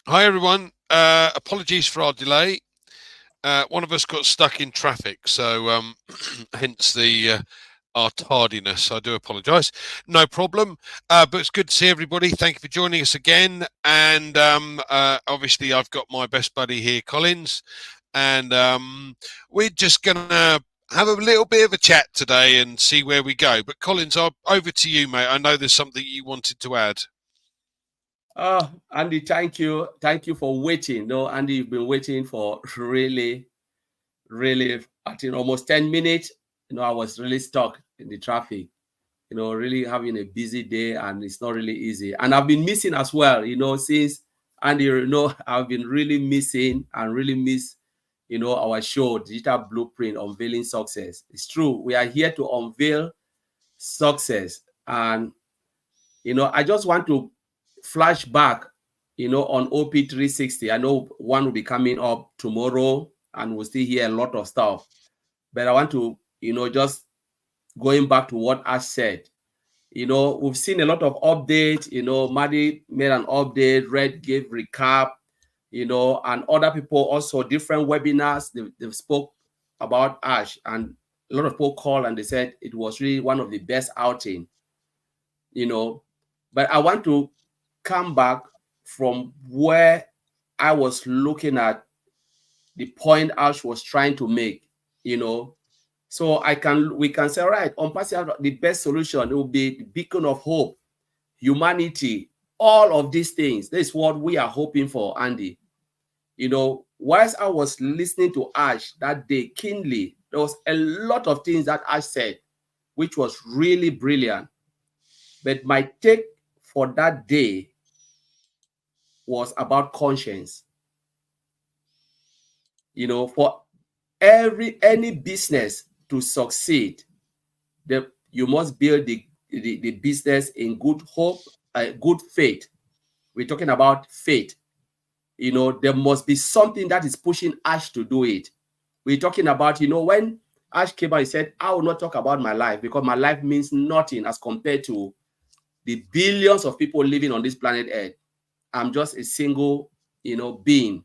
Hi, everyone. Apologies for our delay. One of us got stuck in traffic, so hence the our tardiness. I do apologise. No problem. But it's good to see everybody. Thank you for joining us again. And obviously, I've got my best buddy here, Collins, and we're just gonna have a little bit of a chat today and see where we go. But Collins, over to you, mate. I know there's something you wanted to add. Oh, Andy, thank you. Thank you for waiting. No, Andy, you've been waiting for really, I think almost 10 minutes. I was really stuck in the traffic, really having a busy day, and it's not really easy. And I've been missing as well, since Andy, I've been really missing and really miss, our show, Digital Blueprint, Unveiling Success. It's true. We are here to unveil success. And, I just want to flash back, on OP 360. I know one will be coming up tomorrow and we'll still hear a lot of stuff. But I want to, just going back to what I said. We've seen a lot of updates. Maddie made an update, Red gave recap, and other people also different webinars. They've spoke about Ash, and a lot of people called and they said it was really one of the best outing, you know. But I want to come back from where I was looking at the point Ash was trying to make, So we can say, right, ONPASSIVE, the best solution, it will be the beacon of hope, humanity, all of these things. This is what we are hoping for, Andy. Whilst I was listening to Ash that day keenly, there was a lot of things that Ash said, which was really brilliant. But my take for that day was about conscience. For any business to succeed, you must build the business in good hope, good faith. We're talking about faith. There must be something that is pushing Ash to do it. We're talking about, when Ash came out, he said, I will not talk about my life because my life means nothing as compared to the billions of people living on this planet Earth. I'm just a single, being.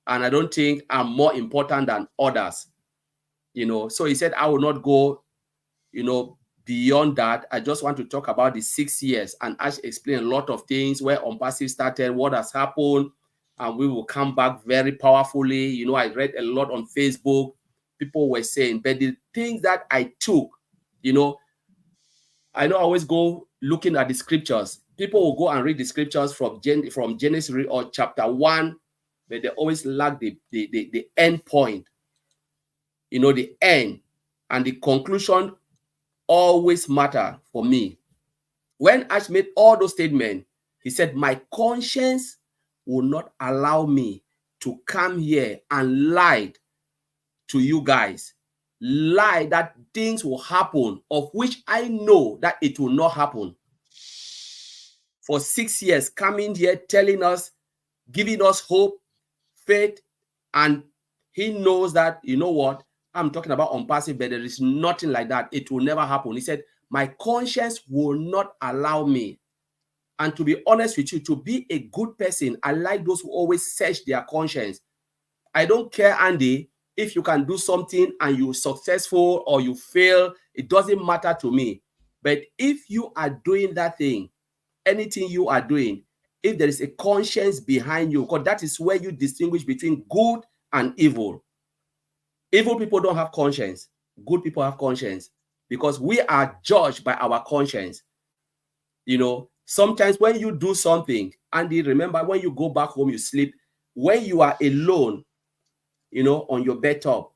And I don't think I'm more important than others. So he said, I will not go, beyond that. I just want to talk about the 6 years. And Ash explained a lot of things, where ONPASSIVE started, what has happened, and we will come back very powerfully. I read a lot on Facebook. People were saying, but the things that I took, I know I always go looking at the scriptures. People will go and read the scriptures from Genesis or chapter 1, but they always lack the end point. The end and the conclusion always matter for me. When Ash made all those statements, he said, my conscience will not allow me to come here and lie to you guys. Lie that things will happen of which I know that it will not happen. For 6 years, coming here, telling us, giving us hope, faith, and he knows that, what, I'm talking about ONPASSIVE, but there is nothing like that. It will never happen. He said, my conscience will not allow me. And to be honest with you, to be a good person, I like those who always search their conscience. I don't care, Andy, if you can do something and you're successful or you fail, it doesn't matter to me. But if you are doing that thing, anything you are doing, if there is a conscience behind you, because that is where you distinguish between good and evil. Evil people don't have conscience. Good people have conscience because we are judged by our conscience. Sometimes when you do something, Andy, remember when you go back home, you sleep, when you are alone, on your bed top,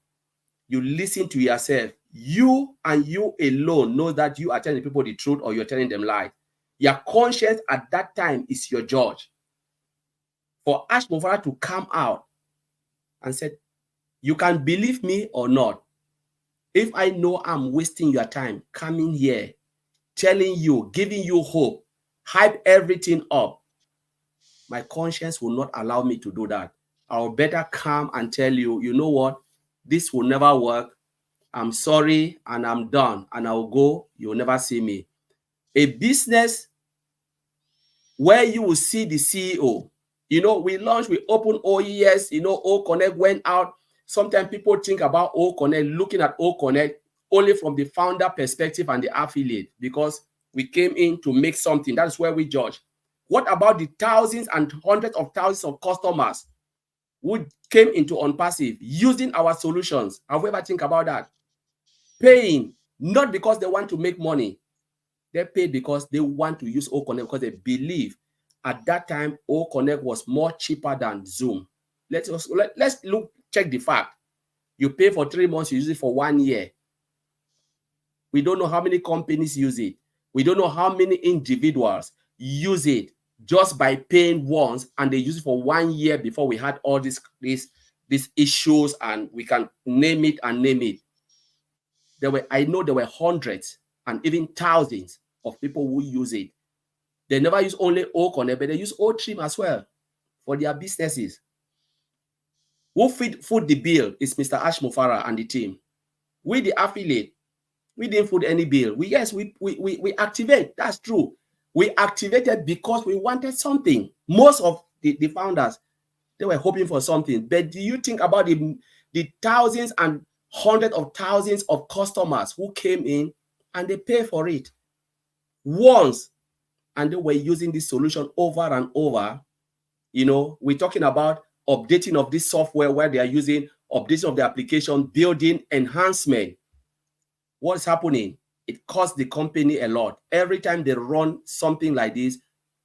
you listen to yourself. You and you alone know that you are telling people the truth or you're telling them lies. Your conscience at that time is your judge. For Ash Mofara to come out and said, you can believe me or not. If I know I'm wasting your time coming here, telling you, giving you hope, hype everything up, my conscience will not allow me to do that. I'll better come and tell you, you know what? This will never work. I'm sorry and I'm done and I'll go. You'll never see me. A business where you will see the CEO, You know, we launched, we opened OES, you know, O Connect went out. Sometimes people think about O Connect, looking at O Connect only from the founder perspective and the affiliate, because we came in to make something. That's where we judge. What about the thousands and hundreds of thousands of customers who came into ONPASSIVE using our solutions? Have we ever think about that? Paying, not because they want to make money. They pay because they want to use O Connect, because they believe at that time O Connect was more cheaper than Zoom. Let's check the fact. You pay for 3 months, you use it for 1 year. We don't know how many companies use it. We don't know how many individuals use it just by paying once, and they use it for 1 year before we had all these issues, and we can name it and name it. I know there were hundreds and even thousands of people who use it. They never use only O Connect, but they use O Trim as well for their businesses. Who foot the bill is Mr. Ash Mufara and the team. We, the affiliate, we didn't foot any bill. We activate. That's true. We activated because we wanted something. Most of the founders, they were hoping for something. But do you think about the thousands and hundreds of thousands of customers who came in and they pay for it once, and they were using this solution over and over? You know, we're talking about updating of this software, where they are using updating of the application, building enhancement. What's happening? It costs the company a lot. Every time they run something like this,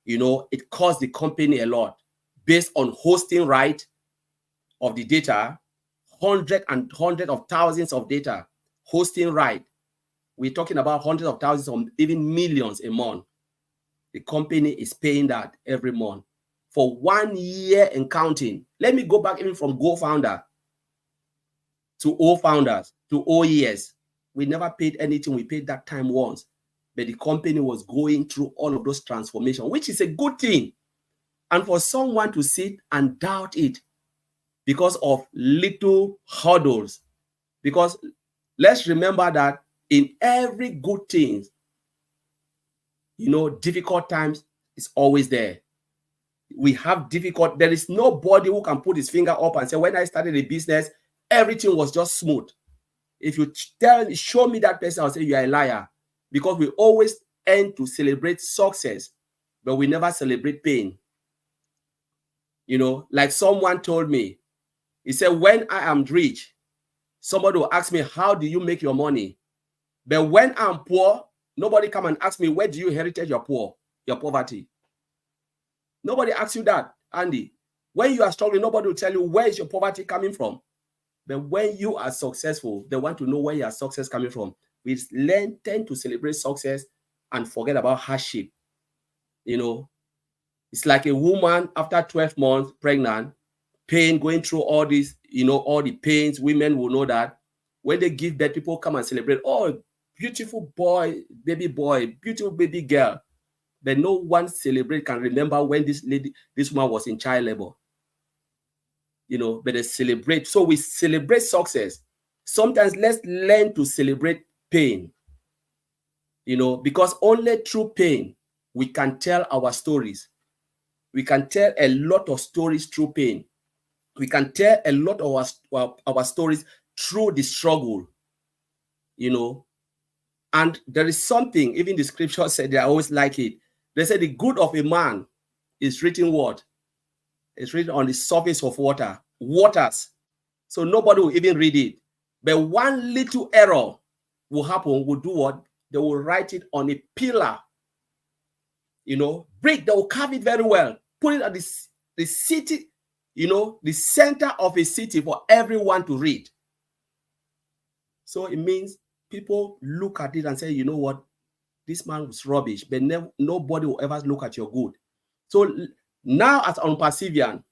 you know, it costs the company a lot based on hosting right of the data, hundreds of thousands of data, hosting right. We're talking about hundreds of thousands or even millions a month. The company is paying that every month for 1 year and counting. Let me go back even from Go Founder to O Founders to OES. We never paid anything. We paid that time once. But the company was going through all of those transformations, which is a good thing. And for someone to sit and doubt it because of little hurdles, because let's remember that in every good thing, you know, difficult times is always there. We have difficult, there is nobody who can put his finger up and say, when I started a business, everything was just smooth. If you show me that person, I'll say you are a liar, because we always end to celebrate success, but we never celebrate pain. You know, like someone told me, he said, when I am rich, somebody will ask me, how do you make your money? But when I'm poor, nobody come and ask me, where do you inherit your poverty? Nobody asks you that, Andy. When you are struggling, nobody will tell you, where is your poverty coming from? But when you are successful, they want to know where your success coming from. We tend to celebrate success and forget about hardship. You know, it's like a woman after 12 months pregnant, pain, going through all this, you know, all the pains. Women will know that when they give birth, people come and celebrate. Oh, beautiful boy, beautiful baby girl. But no one can remember when this woman was in child labor. You know, but they celebrate. So we celebrate success. Sometimes let's learn to celebrate pain. You know, because only through pain we can tell our stories. We can tell a lot of stories through pain. We can tell a lot of our stories through the struggle. You know, and there is something, even the scripture said, they always like it. They say the good of a man is written what? It's written on the surface of waters. So nobody will even read it. But one little error will happen, will do what? They will write it on a pillar. You know, brick, they will carve it very well. Put it at the city, you know, the center of a city for everyone to read. So it means people look at it and say, you know what? This man was rubbish, but nobody will ever look at your good. So now as ONPASSIVIAN,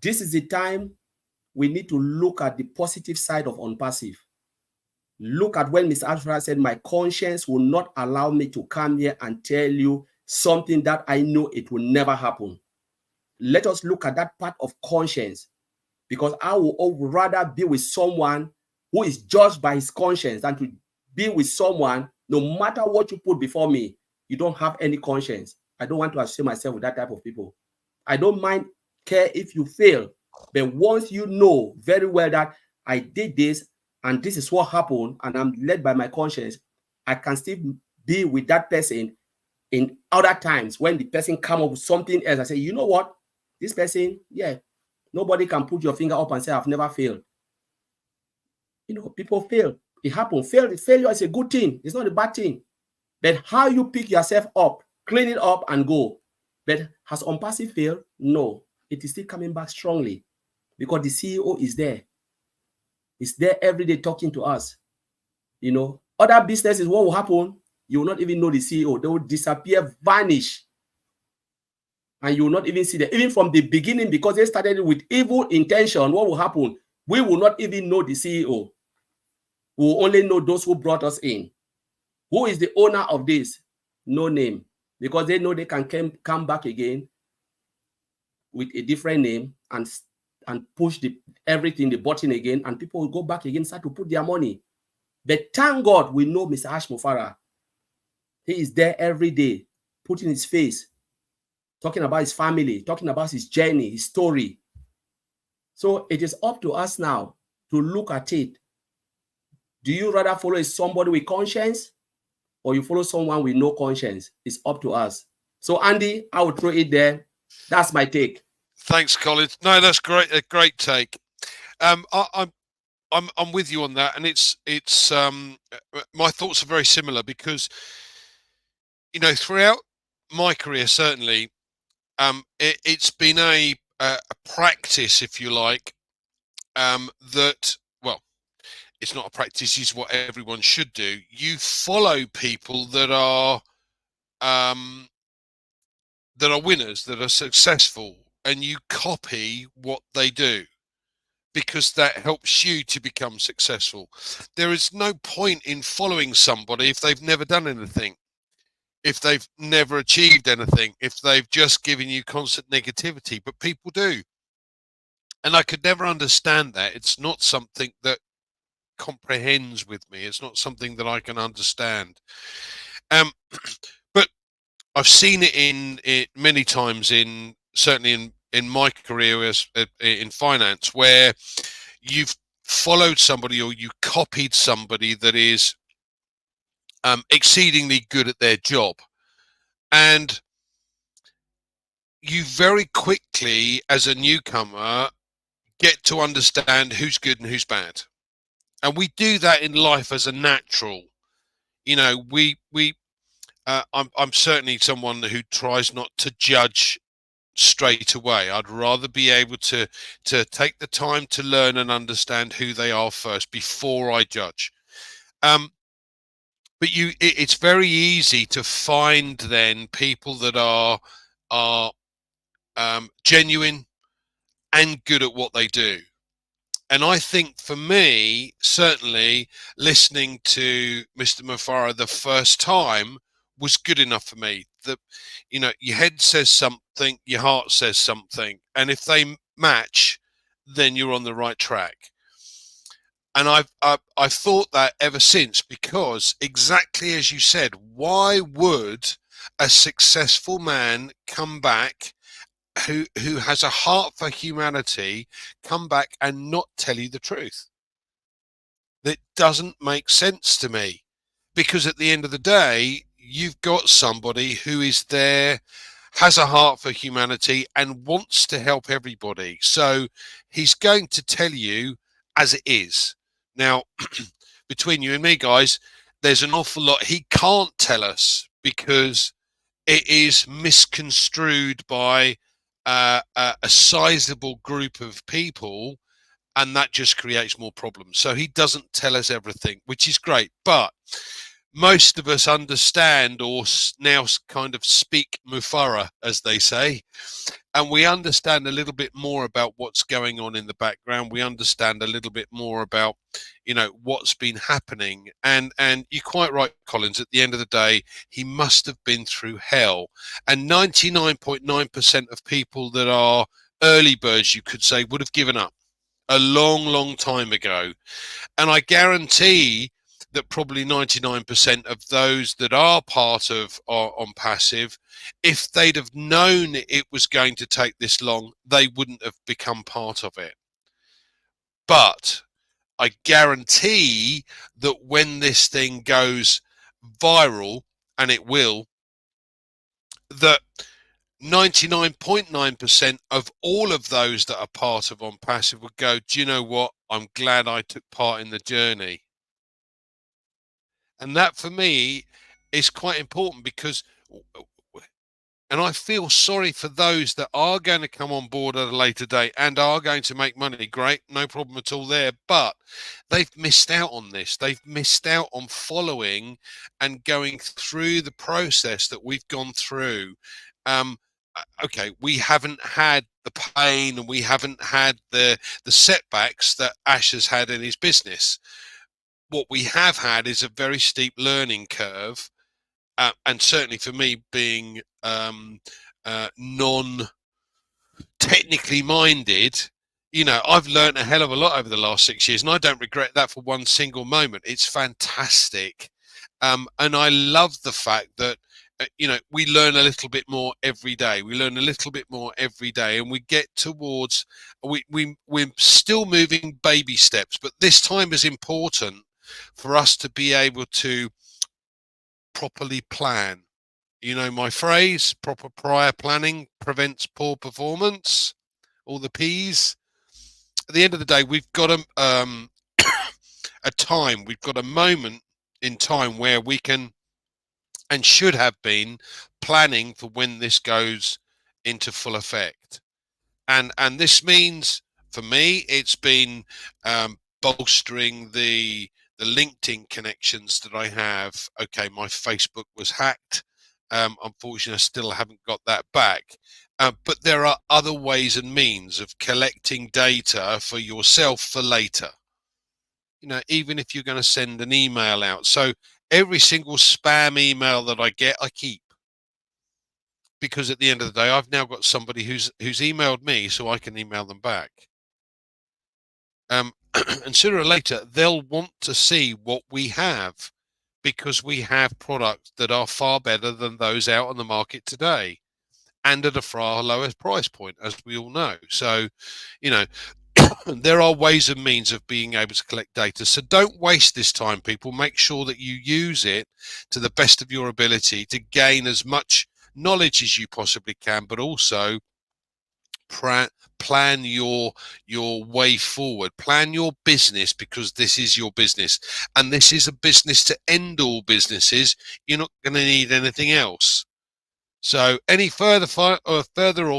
this is the time we need to look at the positive side of ONPASSIVE. Look at when Mr. Ashford said, my conscience will not allow me to come here and tell you something that I know it will never happen. Let us look at that part of conscience, because I would rather be with someone who is judged by his conscience than to be with someone, no matter what you put before me, you don't have any conscience. I don't want to associate myself with that type of people. I don't mind care if you fail. But once you know very well that I did this and this is what happened and I'm led by my conscience, I can still be with that person in other times when the person come up with something else. I say, you know what? This person, yeah, nobody can put your finger up and say, I've never failed. You know, people fail. It happens. Failure is a good thing. It's not a bad thing. But how you pick yourself up, clean it up and go. But has ONPASSIVE failed? No. It is still coming back strongly because the CEO is there. It's there every day talking to us. You know, other businesses, what will happen? You will not even know the CEO. They will disappear, vanish. And you will not even see them. Even from the beginning, because they started with evil intention, what will happen? We will not even know the CEO. We will only know those who brought us in. Who is the owner of this? No name. Because they know they can come back again with a different name and push everything, the button again, and people will go back again, start to put their money. But thank God we know Mr. Ash Mufara. He is there every day, putting his face, talking about his family, talking about his journey, his story. So it is up to us now to look at it. Do you rather follow somebody with conscience or you follow someone with no conscience? It's up to us. So Andy, I will throw it there. That's my take. Thanks, Colin. No, that's great. A great take. I'm with you on that, and it's my thoughts are very similar because, you know, throughout my career, certainly, it's been a practice, if you like, that, well, it's not a practice, it's what everyone should do. You follow people that are winners, that are successful, and you copy what they do because that helps you to become successful. There is no point in following somebody if they've never done anything, if they've never achieved anything, if they've just given you constant negativity, but people do. And I could never understand that. It's not something that comprehends with me. It's not something that I can understand. But I've seen it in many times certainly in my career as in finance, where you've followed somebody or you copied somebody that is exceedingly good at their job, and you very quickly, as a newcomer, get to understand who's good and who's bad. And we do that in life as a natural. You know, I'm certainly someone who tries not to judge straight away. I'd rather be able to take the time to learn and understand who they are first before I judge. But it's very easy to find then people that are genuine and good at what they do. And I think for me, certainly listening to Mr. Mufara the first time was good enough for me. That, you know, your head says something, your heart says something, and if they match, then you're on the right track. And I've thought that ever since, because exactly as you said, why would a successful man come back who has a heart for humanity come back and not tell you the truth? That doesn't make sense to me, because at the end of the day, you've got somebody who is there, has a heart for humanity and wants to help everybody. So he's going to tell you as it is. Now, between you and me, guys, there's an awful lot he can't tell us because it is misconstrued by a sizable group of people, and that just creates more problems. So he doesn't tell us everything, which is great. But most of us understand, or now kind of speak Mufara, as they say, and we understand a little bit more about what's going on in the background. We understand a little bit more about, you know, what's been happening. And you're quite right, Collins, at the end of the day, he must have been through hell. And 99.9% of people that are early birds, you could say, would have given up a long, long time ago. And I guarantee that probably 99% of those that are part of on passive, if they'd have known it was going to take this long, they wouldn't have become part of it. But I guarantee that when this thing goes viral, and it will, that 99.9% of all of those that are part of On Passive would go, do you know what? I'm glad I took part in the journey. And that for me is quite important, because, and I feel sorry for those that are going to come on board at a later date and are going to make money. Great, no problem at all there. But they've missed out on this. They've missed out on following and going through the process that we've gone through. Okay, we haven't had the pain and we haven't had the setbacks that Ash has had in his business. What we have had is a very steep learning curve. And certainly for me, being non-technically minded, I've learned a hell of a lot over the last 6 years, and I don't regret that for one single moment. It's fantastic. And I love the fact that, we learn a little bit more every day. We learn a little bit more every day, and we get towards, we're still moving baby steps, but this time is important for us to be able to properly plan. You know my phrase, proper prior planning prevents poor performance, all the P's. At the end of the day, we've got a time, we've got a moment in time where we can and should have been planning for when this goes into full effect. And this means, for me, it's been bolstering the LinkedIn connections that I have. Okay, my Facebook was hacked. Unfortunately, I still haven't got that back. But there are other ways and means of collecting data for yourself for later. Even if you're going to send an email out. So every single spam email that I get, I keep. Because at the end of the day, I've now got somebody who's emailed me, so I can email them back. And sooner or later, they'll want to see what we have, because we have products that are far better than those out on the market today, and at a far lower price point, as we all know. So, there are ways and means of being able to collect data. So don't waste this time, people. Make sure that you use it to the best of your ability to gain as much knowledge as you possibly can, but also plan your way forward. Plan your business, because this is your business, and this is a business to end all businesses. You're not going to need anything else. So any further or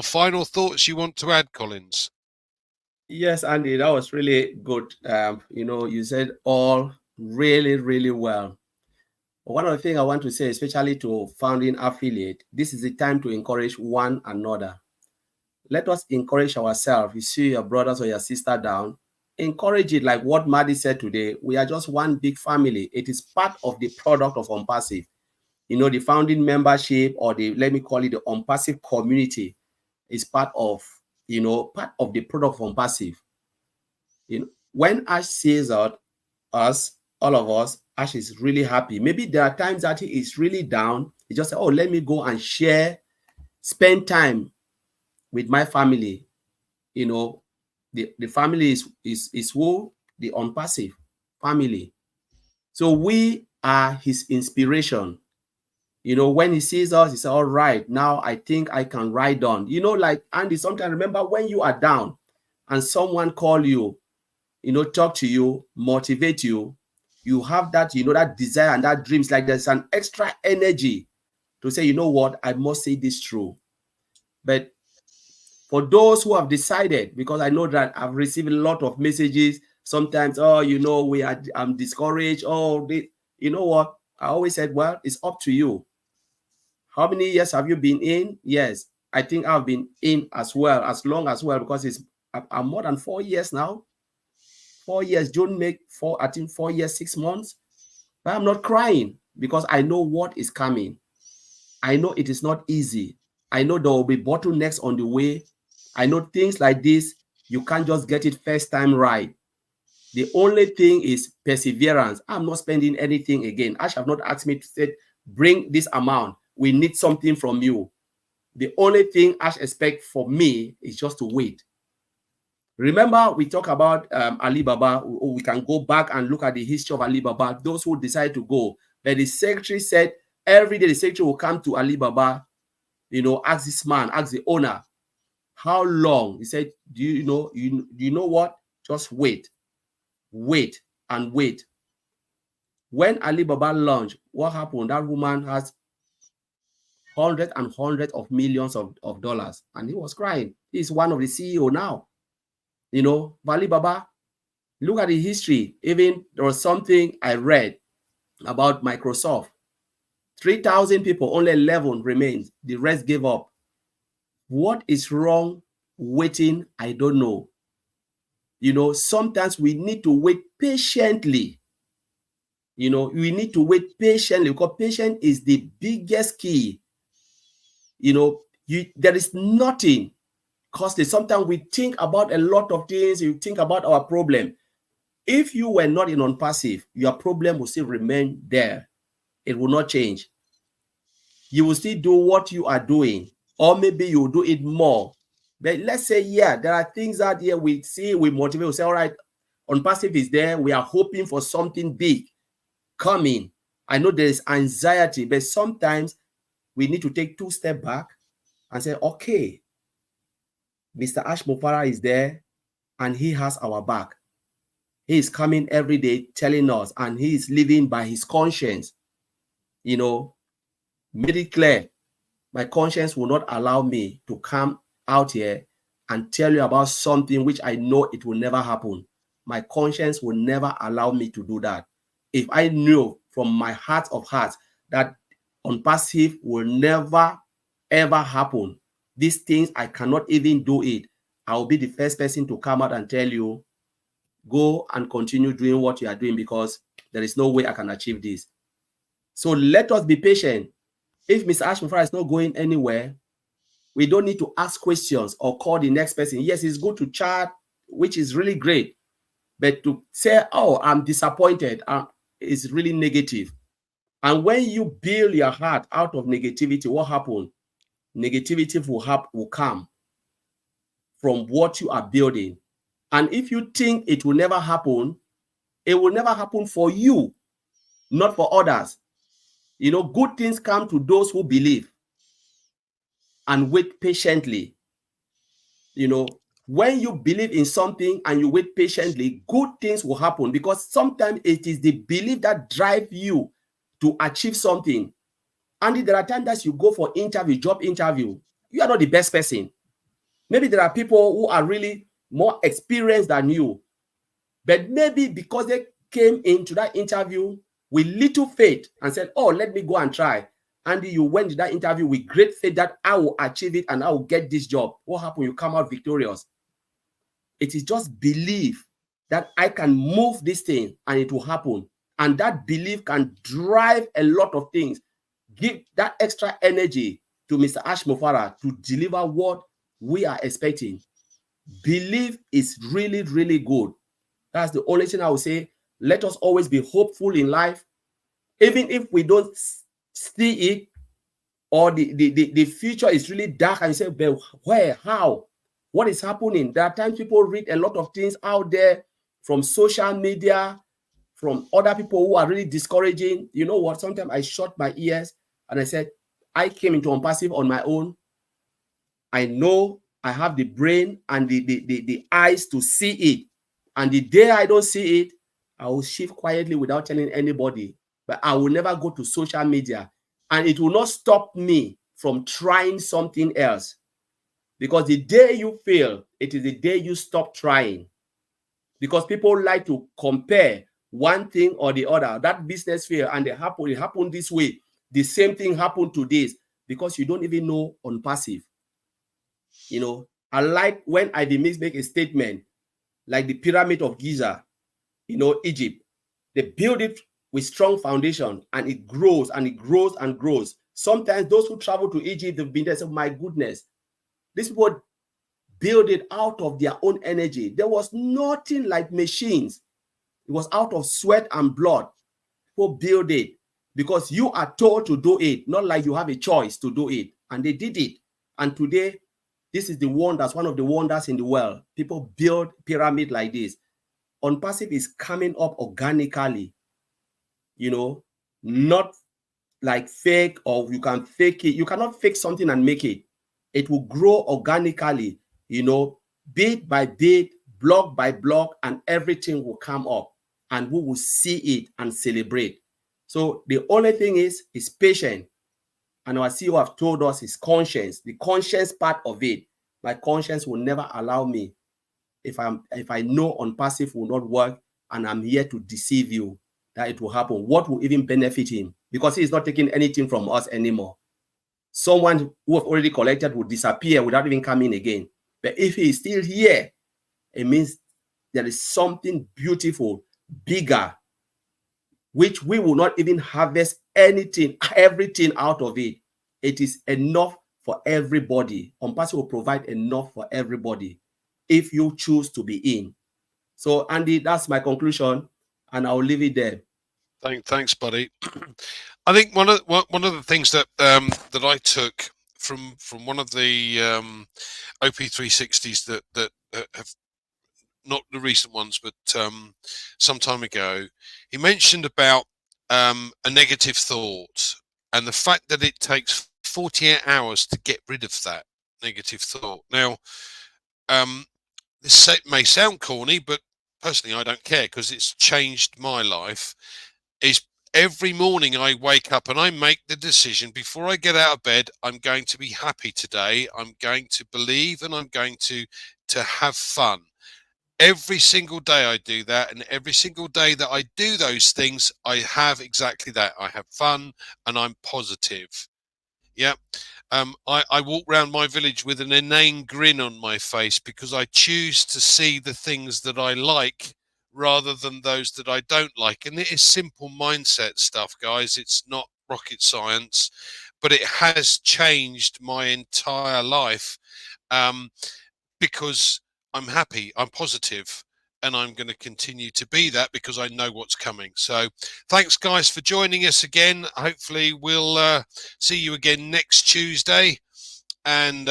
final thoughts you want to add, Collins? Yes, Andy, that was really good. You said all really, really well. One of the things I want to say, especially to founding affiliate, this is the time to encourage one another. Let us encourage ourselves. You see your brothers or your sister down, encourage it. Like what Maddie said today, we are just one big family. It is part of the product of OnPassive. The founding membership, or let me call it the OnPassive community, is part of the product of OnPassive. When Ash sees us, all of us, Ash is really happy. Maybe there are times that he is really down. He just said, oh, let me go and spend time with my family. The family is who? The OnPassive family. So we are his inspiration. When he sees us, he says, all right, now I think I can ride on. Like Andy, sometimes remember when you are down and someone call you, talk to you, motivate you, you have that, that desire and that dreams, like there's an extra energy to say, you know what, I must say this through. But for those who have decided, because I know that I've received a lot of messages, sometimes, I'm discouraged. Oh, you know what? I always said, well, it's up to you. How many years have you been in? Yes, I think I've been in as long as well, because I'm more than 4 years now. 4 years, June make 4, I think 4 years, 6 months. But I'm not crying, because I know what is coming. I know it is not easy. I know there will be bottlenecks on the way. I know things like this, you can't just get it first time right. The only thing is perseverance. I'm not spending anything again. Ash have not asked me to say, bring this amount. We need something from you. The only thing Ash expect for me is just to wait. Remember, we talk about Alibaba. We can go back and look at the history of Alibaba, those who decide to go. But the secretary said every day the secretary will come to Alibaba, ask this man, ask the owner, how long? He said, do you know what? Just wait and wait. When Alibaba launched, what happened? That woman has hundreds and hundreds of millions of dollars, and he was crying. He's one of the CEO now. Alibaba, look at the history. Even there was something I read about Microsoft. 3,000 people, only 11 remains. The rest gave up. What is wrong waiting? I don't know. Sometimes we need to wait patiently. We need to wait patiently, because patience is the biggest key. There is nothing costly. Sometimes we think about a lot of things. You think about our problem. If you were not in ONPASSIVE, your problem will still remain there. It will not change. You will still do what you are doing, or maybe you'll do it more. But let's say, there are things out here we see, we motivate, we say, all right, ONPASSIVE is there. We are hoping for something big coming. I know there is anxiety, but sometimes we need to take 2 steps back and say, okay, Mr. Ash Mufara is there and he has our back. He is coming every day telling us, and he is living by his conscience. Made it clear, my conscience will not allow me to come out here and tell you about something which I know it will never happen. My conscience will never allow me to do that. If I knew from my heart of hearts that ONPASSIVE will never, ever happen, these things, I cannot even do it, I will be the first person to come out and tell you, go and continue doing what you are doing, because there is no way I can achieve this. So let us be patient. If Mr. Ash Mufara is not going anywhere, we don't need to ask questions or call the next person. Yes, it's good to chat, which is really great. But to say, oh, I'm disappointed, is really negative. And when you build your heart out of negativity, what happens? Negativity will come from what you are building. And if you think it will never happen, it will never happen for you, not for others. Good things come to those who believe and wait patiently. When you believe in something and you wait patiently, good things will happen, because sometimes it is the belief that drives you to achieve something. And there are times that you go for job interview, you are not the best person. Maybe there are people who are really more experienced than you, but maybe because they came into that interview with little faith and said, oh, let me go and try. And you went to that interview with great faith that I will achieve it and I will get this job. What happened? You come out victorious. It is just belief that I can move this thing and it will happen. And that belief can drive a lot of things. Give that extra energy to Mr. Ash Mufara to deliver what we are expecting. Belief is really, really good. That's the only thing I would say. Let us always be hopeful in life. Even if we don't see it, or the future is really dark, and you say, but where, how, what is happening? There are times people read a lot of things out there from social media, from other people who are really discouraging. You know what? Sometimes I shut my ears and I said, I came into ONPASSIVE on my own. I know I have the brain and the eyes to see it. And the day I don't see it, I will shift quietly without telling anybody. But I will never go to social media. And it will not stop me from trying something else. Because the day you fail, it is the day you stop trying. Because people like to compare one thing or the other. That business fail and it happened this way. The same thing happened to this, because you don't even know ONPASSIVE. I like when Ivy Mix make a statement like the Pyramid of Giza, Egypt. They build it with strong foundation and it grows and it grows and grows. Sometimes those who travel to Egypt, they've been there and say, my goodness, these people build it out of their own energy. There was nothing like machines. It was out of sweat and blood. People build it because you are told to do it, not like you have a choice to do it. And they did it. And today, this is the wonders, one of the wonders in the world. People build pyramid like this. ONPASSIVE is coming up organically, you know, not like fake, or you can fake it. You cannot fake something and make it. It will grow organically, you know, bit by bit, block by block, and everything will come up and we will see it and celebrate. So the only thing is patient. And our CEO have told us is conscience, the conscience part of it. My conscience will never allow me, if I know ONPASSIVE will not work and I'm here to deceive you, that it will happen. What will even benefit him? Because he is not taking anything from us anymore. Someone who have already collected will disappear without even coming again. But if he is still here, it means there is something beautiful, bigger, which we will not even harvest everything out of it. It is enough for everybody. ONPASSIVE will provide enough for everybody if you choose to be in. So, Andy, that's my conclusion, and I'll leave it there. Thanks, buddy. I think one of the things that that I took from one of the OP360s that have, not the recent ones, but some time ago, he mentioned about a negative thought and the fact that it takes 48 hours to get rid of that negative thought. Now, this may sound corny, but personally I don't care because it's changed my life. Is every morning I wake up and I make the decision before I get out of bed, I'm going to be happy today, I'm going to believe, and I'm going to have fun. Every single day I do that, and every single day that I do those things, I have exactly that. I have fun and I'm positive. Yeah. I walk around my village with an inane grin on my face because I choose to see the things that I like rather than those that I don't like. And it is simple mindset stuff, guys. It's not rocket science, but it has changed my entire life because I'm happy, I'm positive, and I'm going to continue to be that because I know what's coming. So thanks, guys, for joining us again. Hopefully we'll see you again next Tuesday. And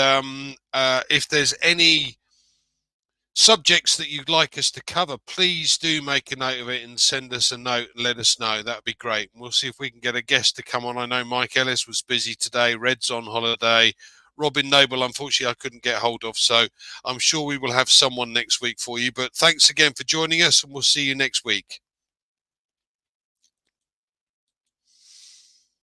if there's any subjects that you'd like us to cover, please do make a note of it and send us a note and let us know. That'd be great. And we'll see if we can get a guest to come on. I know Mike Ellis was busy today. Red's on holiday. Robin Noble, unfortunately, I couldn't get hold of. So I'm sure we will have someone next week for you. But thanks again for joining us, and we'll see you next week.